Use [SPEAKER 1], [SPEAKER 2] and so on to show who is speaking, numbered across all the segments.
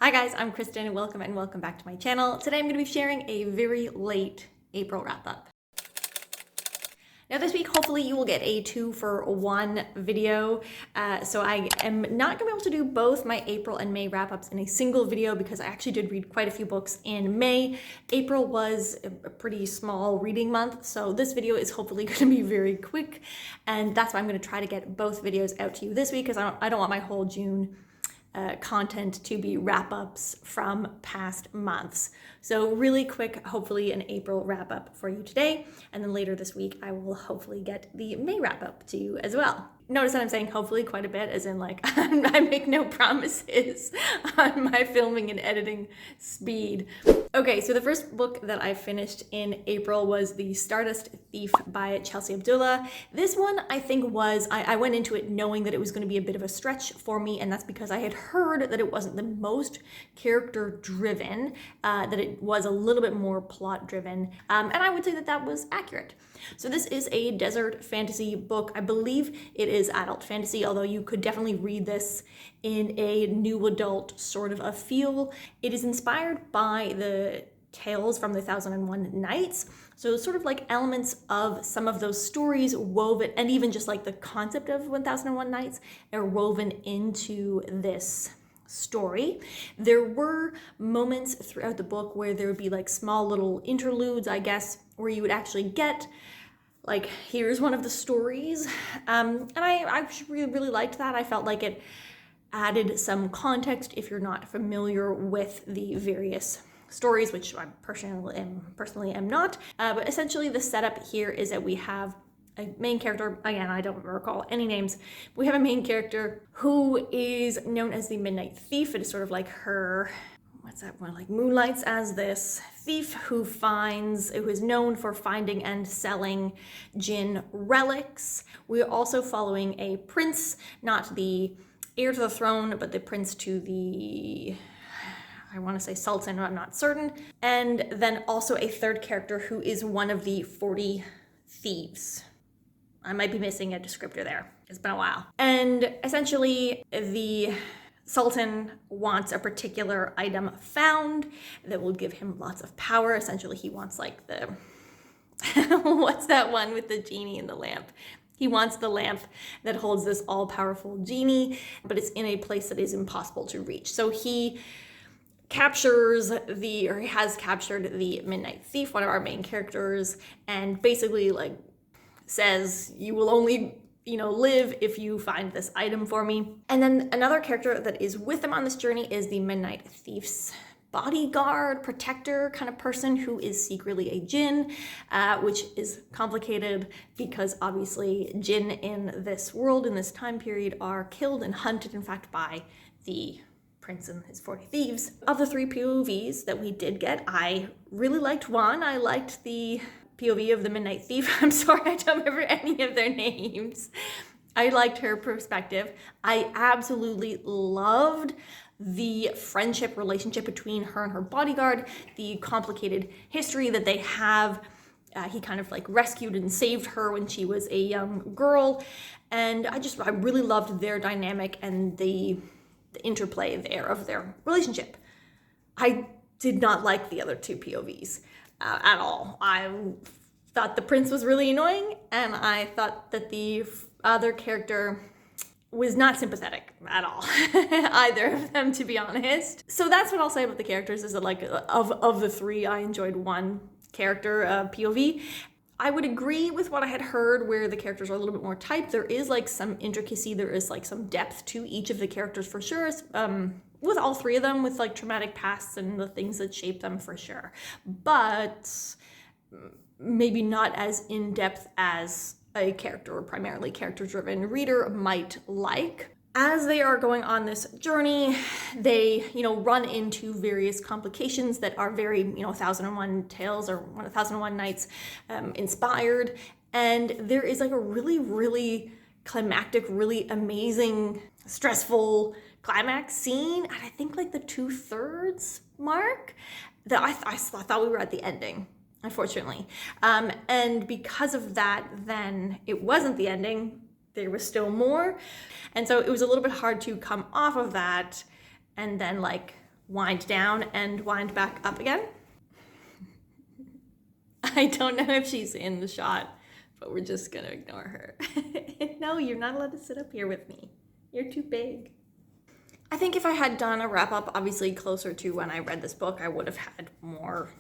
[SPEAKER 1] Hi guys, I'm Kristen and welcome back to my channel. Today I'm going to be sharing a very late April wrap-up. Now this week, hopefully you will get a 2-for-1 video. So I am not going to be able to do both my April and May wrap-ups in a single video because I actually did read quite a few books in May. April was a pretty small reading month, so this video is hopefully going to be very quick. And that's why I'm going to try to get both videos out to you this week because I don't want my whole June content to be wrap-ups from past months. So really quick, hopefully an April wrap-up for you today, and then later this week I will hopefully get the May wrap-up to you as well. Notice that I'm saying hopefully quite a bit, as in like I make no promises on my filming and editing speed. Okay, so the first book that I finished in April was The Stardust Thief by Chelsea Abdullah. This one I think was, I went into it knowing that it was going to be a bit of a stretch for me, and that's because I had heard that it wasn't the most character driven, that it was a little bit more plot driven, and I would say that that was accurate. So this is a desert fantasy book. I believe it is adult fantasy, although you could definitely read this in a new adult sort of a feel. It is inspired by the tales from the 1001 Nights. So sort of like elements of some of those stories woven, and even just like the concept of 1001 Nights are woven into this story. There were moments throughout the book where there would be like small little interludes, I guess, where you would actually get like, here's one of the stories. And I really liked that. I felt like it added some context if you're not familiar with the various stories, which I personally am not. But essentially the setup here is that we have a main character, again, I don't recall any names. We have a main character who is known as the Midnight Thief. It is sort of like her, what's that one, like moonlights as this thief who is known for finding and selling jinn relics. We're also following a prince, not the heir to the throne, but the prince to the, I want to say sultan, I'm not certain. And then also a third character who is one of the 40 thieves. I might be missing a descriptor there. It's been a while. And essentially the Sultan wants a particular item found that will give him lots of power. Essentially, he wants like the, what's that one with the genie and the lamp? He wants the lamp that holds this all-powerful genie, but it's in a place that is impossible to reach. So he captures he has captured the Midnight Thief, one of our main characters, and basically like says, you will only live if you find this item for me. And then another character that is with him on this journey is the Midnight Thief's bodyguard, protector kind of person who is secretly a jinn, which is complicated because obviously jinn in this world, in this time period, are killed and hunted, in fact, by the prince and his 40 thieves. Of the 3 POVs that we did get, I really liked one. I liked the POV of the Midnight Thief. I'm sorry, I don't remember any of their names. I liked her perspective. I absolutely loved the friendship relationship between her and her bodyguard, the complicated history that they have. He kind of like rescued and saved her when she was a young girl. And I really loved their dynamic and the interplay there of their relationship. I did not like the other 2 POVs. At all. I thought the prince was really annoying, and I thought that the other character was not sympathetic at all. Either of them, to be honest. So that's what I'll say about the characters, is that like of the 3, I enjoyed one character POV. I would agree with what I had heard where the characters are a little bit more typed. There is like some intricacy, there is like some depth to each of the characters for sure. With all 3 of them, with like traumatic pasts and the things that shape them for sure. But maybe not as in-depth as a character or primarily character-driven reader might like. As they are going on this journey, they, run into various complications that are very, 1001 Tales or 1001 Nights inspired. And there is like a really, really climactic, really amazing, stressful climax scene, and I think like the 2/3 mark, that I thought we were at the ending, unfortunately. And because of that, then it wasn't the ending. There was still more. And so it was a little bit hard to come off of that and then like wind down and wind back up again. I don't know if she's in the shot, but we're just gonna ignore her. No, you're not allowed to sit up here with me. You're too big. I think if I had done a wrap up, obviously closer to when I read this book, I would have had more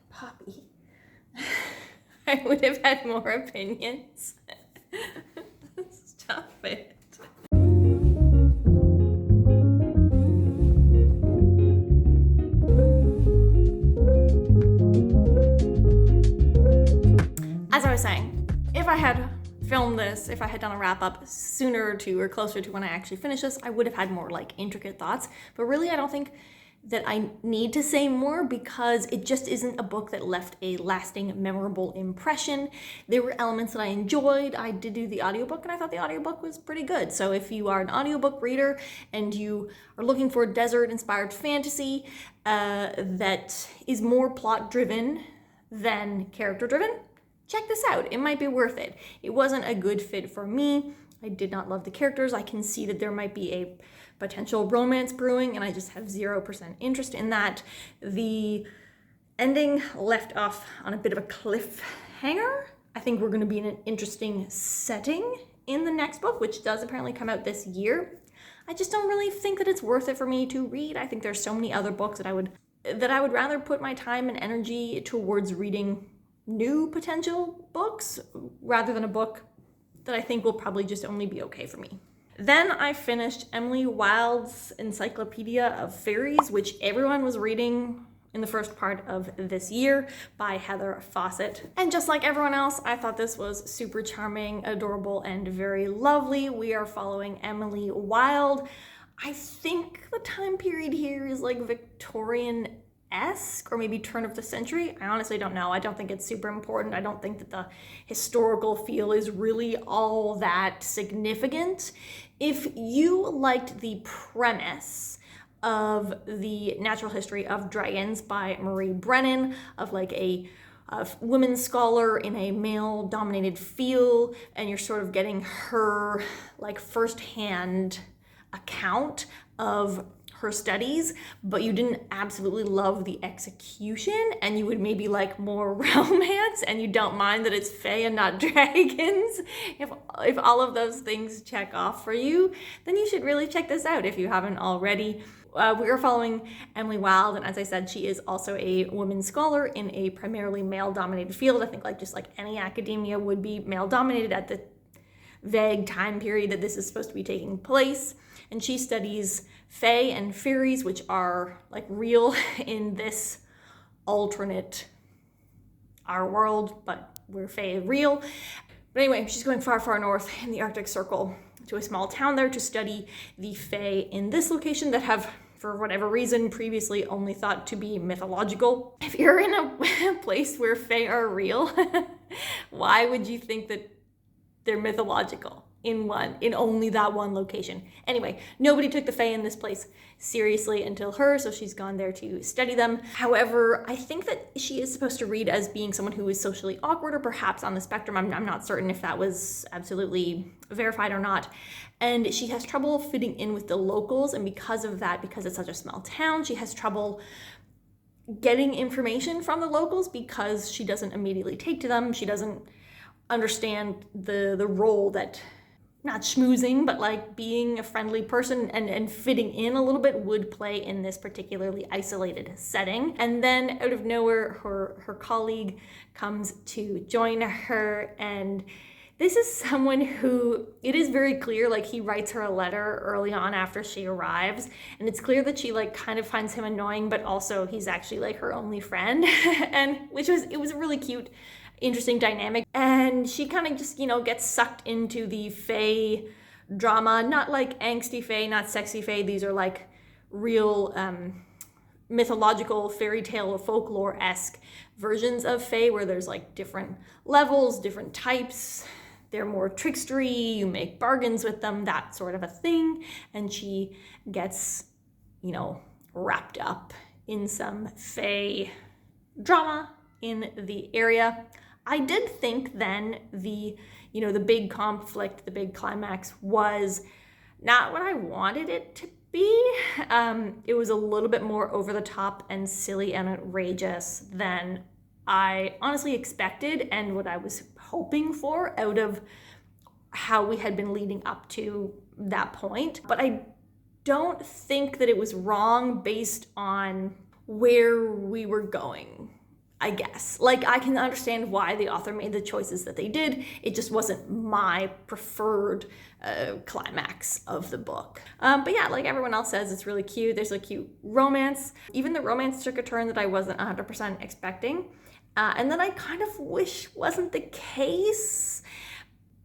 [SPEAKER 1] Poppy. I would have had more opinions. Stop it. As I was saying, if I had filmed this, if I had done a wrap up sooner to or closer to when I actually finished this, I would have had more like intricate thoughts. But really, I don't think that I need to say more because it just isn't a book that left a lasting, memorable impression. There were elements that I enjoyed. I did do the audiobook and I thought the audiobook was pretty good. So if you are an audiobook reader and you are looking for desert-inspired fantasy that is more plot-driven than character-driven, check this out. It might be worth it. It wasn't a good fit for me. I did not love the characters. I can see that there might be a potential romance brewing, and I just have 0% interest in that. The ending left off on a bit of a cliffhanger. I think we're going to be in an interesting setting in the next book, which does apparently come out this year. I just don't really think that it's worth it for me to read. I think there's so many other books that I would rather put my time and energy towards reading new potential books rather than a book that I think will probably just only be okay for me. Then I finished Emily Wilde's Encyclopedia of Faeries, which everyone was reading in the first part of this year by Heather Fawcett. And just like everyone else, I thought this was super charming, adorable, and very lovely. We are following Emily Wilde. I think the time period here is like Victorian-esque or maybe turn of the century. I honestly don't know. I don't think it's super important. I don't think that the historical feel is really all that significant. If you liked the premise of The Natural History of Dragons by Marie Brennan, of like a woman scholar in a male-dominated field, and you're sort of getting her like firsthand account of her studies, but you didn't absolutely love the execution, and you would maybe like more romance, and you don't mind that it's fae and not dragons, if all of those things check off for you, then you should really check this out if you haven't already. We are following Emily Wilde, and as I said, she is also a woman scholar in a primarily male-dominated field. I think just like any academia would be male-dominated at the vague time period that this is supposed to be taking place. And she studies fae and Faeries, which are like real in this alternate our world, but we're fae real. But anyway, she's going far, far north in the Arctic Circle to a small town there to study the fae in this location that have, for whatever reason, previously only thought to be mythological. If you're in a place where fae are real, why would you think that they're mythological in only that one location? Anyway, nobody took the fae in this place seriously until her, so she's gone there to study them. However, I think that she is supposed to read as being someone who is socially awkward or perhaps on the spectrum. I'm not certain if that was absolutely verified or not. And she has trouble fitting in with the locals, and because of that, because it's such a small town, she has trouble getting information from the locals because she doesn't immediately take to them. She doesn't understand the role that, not schmoozing, but like being a friendly person and fitting in a little bit would play in this particularly isolated setting. And then out of nowhere, her colleague comes to join her, and this is someone who, it is very clear, like he writes her a letter early on after she arrives, and it's clear that she like kind of finds him annoying, but also he's actually like her only friend, and it was a really cute, interesting dynamic. And she kind of just, gets sucked into the fae drama, not like angsty fae, not sexy fae. These are like real mythological fairy tale or folklore-esque versions of fae where there's like different levels, different types. They're more trickstery, you make bargains with them, that sort of a thing. And she gets, wrapped up in some fae drama in the area. I did think then the big conflict, the big climax was not what I wanted it to It was a little bit more over the top and silly and outrageous than I honestly expected and what I was hoping for out of how we had been leading up to that point. But I don't think that it was wrong based on where we were going, I guess. Like, I can understand why the author made the choices that they did. It just wasn't my preferred climax of the book. But yeah, like everyone else says, it's really cute. There's a cute romance. Even the romance took a turn that I wasn't 100% expecting. And then I kind of wish wasn't the case,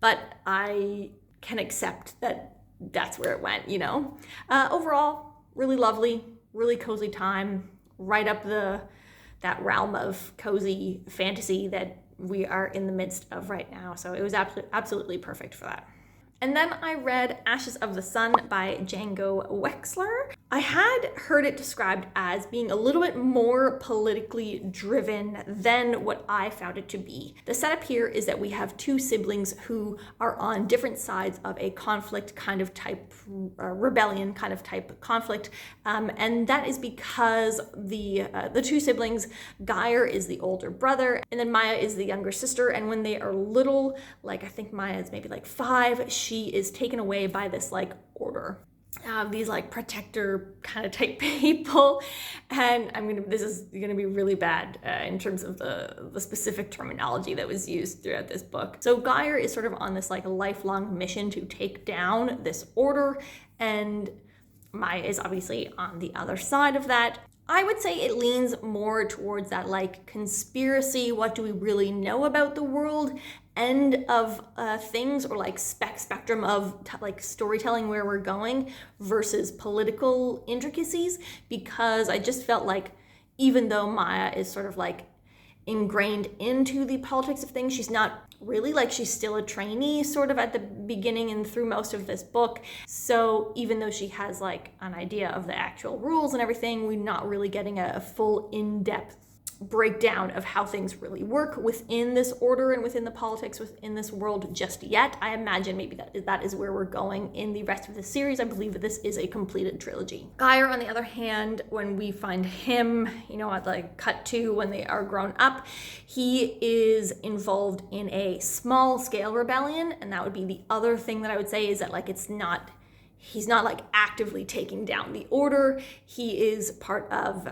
[SPEAKER 1] but I can accept that that's where it went, you know? Overall, really lovely, really cozy time, right up that realm of cozy fantasy that we are in the midst of right now. So it was absolutely perfect for that. And then I read Ashes of the Sun by Django Wexler. I had heard it described as being a little bit more politically driven than what I found it to be. The setup here is that we have two siblings who are on different sides of a conflict kind of type, rebellion kind of type conflict. And that is because the two siblings, Geyer is the older brother, and then Maya is the younger sister. And when they are little, like I think Maya is maybe like 5, she is taken away by this like order. These like protector kind of type people, and this is gonna be really bad in terms of the specific terminology that was used throughout this book. So Geyer is sort of on this like lifelong mission to take down this order, and Maya is obviously on the other side of that. I would say it leans more towards that like conspiracy, what do we really know about the world end of things, or like spectrum of like storytelling where we're going versus political intricacies, because I just felt like even though Maya is sort of like ingrained into the politics of things, she's not really, like she's still a trainee sort of at the beginning and through most of this book. So even though she has like an idea of the actual rules and everything, we're not really getting a full in-depth breakdown of how things really work within this order and within the politics within this world just yet. I imagine maybe that is where we're going in the rest of the series. I believe that this is a completed trilogy. Geyer, on the other hand, when we find him, you know, at like cut to when they are grown up, he is involved in a small scale rebellion, and that would be the other thing that I would say is that like he's not like actively taking down the order. He is part of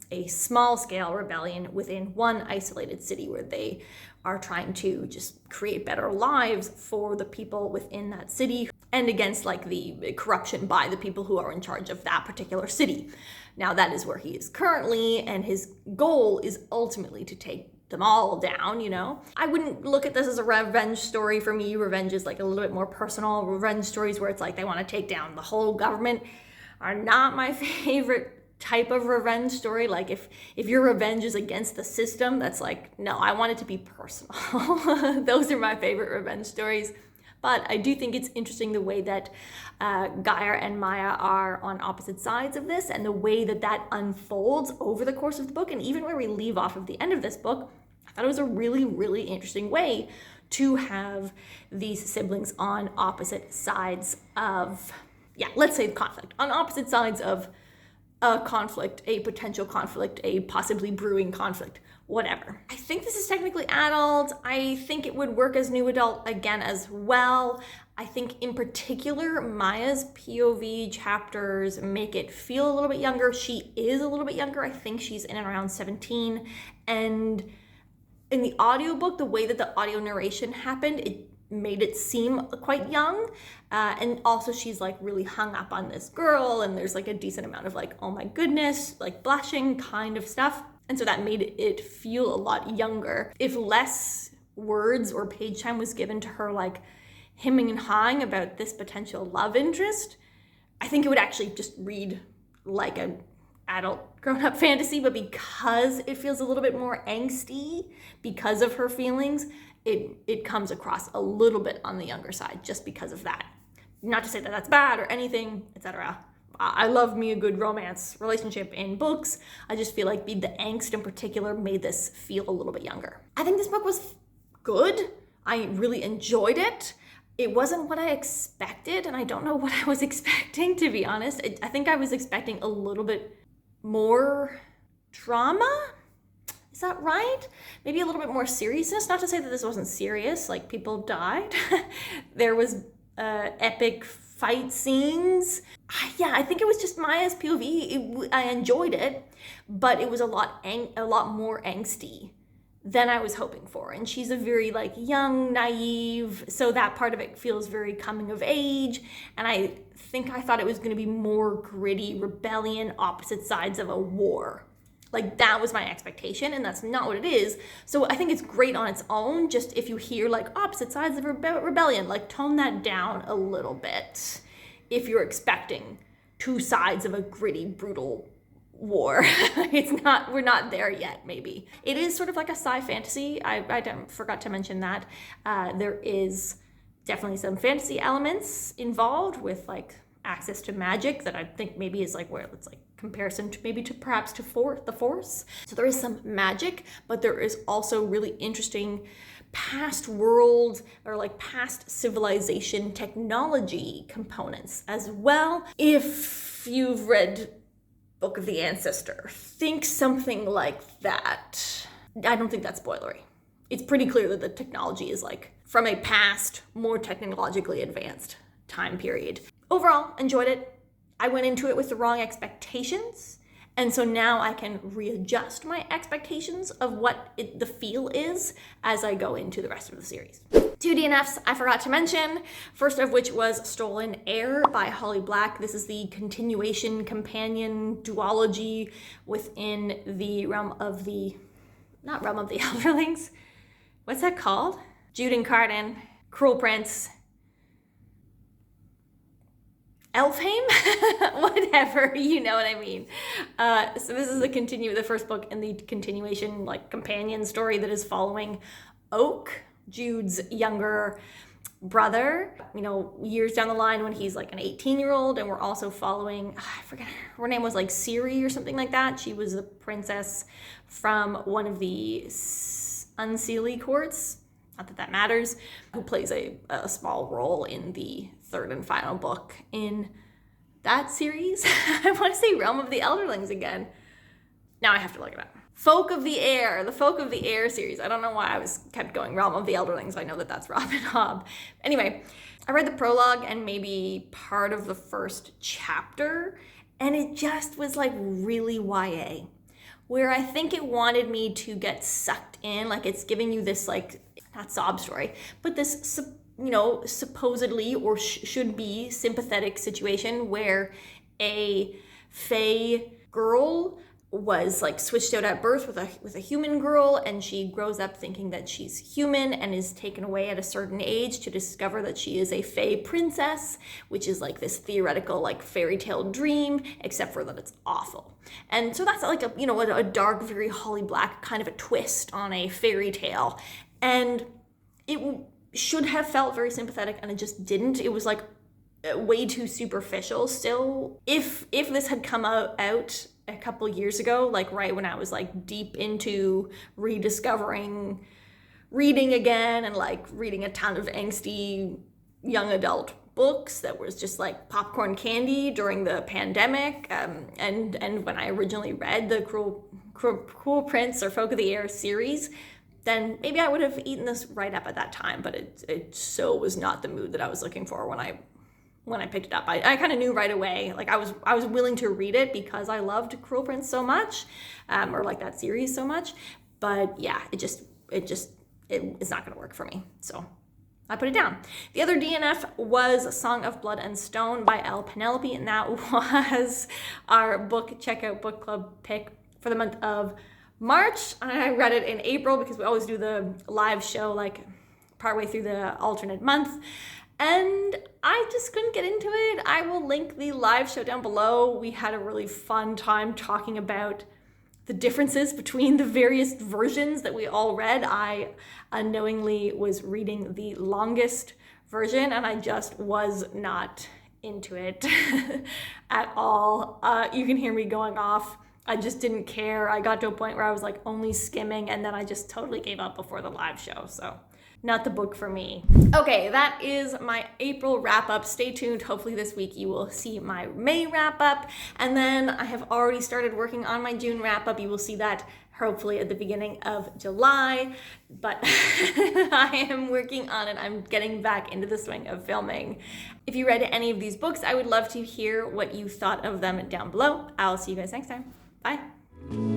[SPEAKER 1] a small scale rebellion within one isolated city where they are trying to just create better lives for the people within that city and against like the corruption by the people who are in charge of that particular city. Now that is where he is currently, and his goal is ultimately to take them all down, you know? I wouldn't look at this as a revenge story. For me, revenge is like a little bit more personal. Revenge stories where it's like they want to take down the whole government are not my favorite type of revenge story. Like if your revenge is against the system, that's like, no, I want it to be personal. Those are my favorite revenge stories. But I do think it's interesting the way that Geyer and Maya are on opposite sides of this, and the way that unfolds over the course of the book, and even where we leave off of the end of this book. I thought it was a really, really interesting way to have these siblings on opposite sides of, let's say conflict, on opposite sides of a conflict, a potential conflict, a possibly brewing conflict, whatever. I think this is technically adult. I think it would work as new adult again as well. I think in particular, Maya's POV chapters make it feel a little bit younger. She is a little bit younger. I think she's in and around 17. And in the audiobook, the way that the audio narration happened, it made it seem quite young. And also she's like really hung up on this girl, and there's like a decent amount of like, oh my goodness, like blushing kind of stuff. And so that made it feel a lot younger. If less words or page time was given to her like hemming and hawing about this potential love interest, I think it would actually just read like an adult grown-up fantasy. But because it feels a little bit more angsty because of her feelings, it comes across a little bit on the younger side just because of that. Not to say that that's bad or anything, etc. I love me a good romance relationship in books. I just feel like the angst in particular made this feel a little bit younger. I think this book was good. I really enjoyed it. It wasn't what I expected, and I don't know what I was expecting, to be honest. I think I was expecting a little bit more drama. Is that right? Maybe a little bit more seriousness. Not to say that this wasn't serious, like people died. There was epic fight scenes. Yeah, I think it was just Maya's POV. I enjoyed it, but it was a lot more angsty than I was hoping for. And she's a very like young, naive, so that part of it feels very coming of age. And I think I thought it was going to be more gritty rebellion, opposite sides of a war. Like that was my expectation, and that's not what it is. So I think it's great on its own. Just if you hear like opposite sides of rebellion, like tone that down a little bit if you're expecting two sides of a gritty, brutal war. We're not there yet, maybe. It is sort of like a sci fantasy. I forgot to mention that. There is definitely some fantasy elements involved with like access to magic that I think maybe is like where it's like comparison to maybe to perhaps to the Force. So there is some magic, but there is also really interesting past world or like past civilization technology components as well. If you've read Book of the Ancestor, think something like that. I don't think that's spoilery. It's pretty clear that the technology is like from a past, more technologically advanced time period. Overall, enjoyed it. I went into it with the wrong expectations, and so now I can readjust my expectations of what the feel is as I go into the rest of the series. 2 DNFs I forgot to mention, first of which was Stolen Air by Holly Black. This is the continuation companion duology within the realm of the, not realm of the Elderlings, what's that called? Jude and Cardan, Cruel Prince, Elfheim? Whatever, you know what I mean. So this is the first book in the continuation, like companion story that is following Oak, Jude's younger brother, you know, years down the line when he's like an 18-year-old, and we're also following, I forget, her name was like Ciri or something like that. She was the princess from one of the Unseelie courts, not that that matters, who plays a small role in the third and final book in that series. I want to say Realm of the Elderlings again. Now I have to look it up. Folk of the Air, the Folk of the Air series. I don't know why I kept going Realm of the Elderlings. I know that that's Robin Hobb. Anyway, I read the prologue and maybe part of the first chapter, and it just was like really YA, where I think it wanted me to get sucked in. Like it's giving you this like, not sob story, but this, you know, supposedly or should be sympathetic situation where a fae girl was like switched out at birth with a human girl, and she grows up thinking that she's human and is taken away at a certain age to discover that she is a fae princess, which is like this theoretical like fairy tale dream, except for that it's awful. And so that's like a dark, very Holly Black kind of a twist on a fairy tale, and it should have felt very sympathetic, and it just didn't. It was like way too superficial still. If this had come out a couple years ago, like right when I was like deep into rediscovering reading again and like reading a ton of angsty young adult books that was just like popcorn candy during the pandemic, and when I originally read the Cruel Prince or Folk of the Air series, then maybe I would have eaten this right up at that time, but it so was not the mood that I was looking for when I picked it up. I kind of knew right away, like I was willing to read it because I loved Cruel Prince so much, or like that series so much, but yeah, it's not gonna work for me, so I put it down. The other DNF was Song of Blood and Stone by Elle Penelope, and that was our book checkout book club pick for the month of March. I read it in April because we always do the live show like partway through the alternate month, and I just couldn't get into it. I will link the live show down below. We had a really fun time talking about the differences between the various versions that we all read. I unknowingly was reading the longest version, and I just was not into it at all. You can hear me going off. I just didn't care. I got to a point where I was like only skimming, and then I just totally gave up before the live show. So not the book for me. Okay, that is my April wrap up. Stay tuned. Hopefully this week you will see my May wrap up. And then I have already started working on my June wrap up. You will see that hopefully at the beginning of July, but I am working on it. I'm getting back into the swing of filming. If you read any of these books, I would love to hear what you thought of them down below. I'll see you guys next time. Bye.